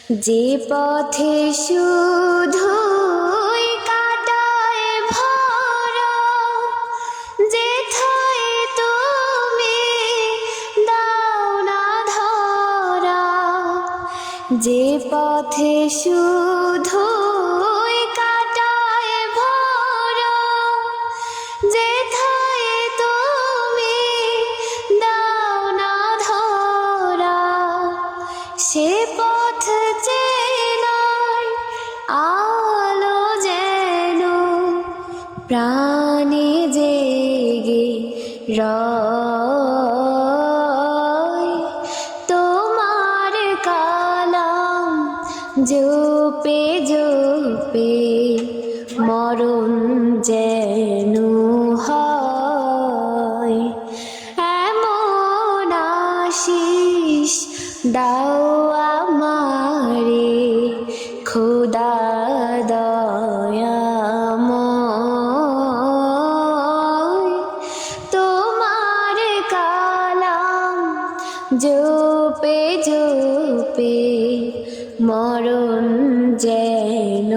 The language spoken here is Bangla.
যে পথে শুধুই কাটায় ভরা, যেথায় তুমি দাও না ধরা। যে পথে শুধুই কাটায় ভরা, যেথায় তুমি দাও না ধরা। সে পথ চেনার আলো যেন প্রাণে জেগে রয়। তোমার কালাম জপে জপে মরণ যেন হয়। এমন আশিস দাও আমারে খোদা দয়াময়। তোমার কালাম জপে জপে মরণ যেন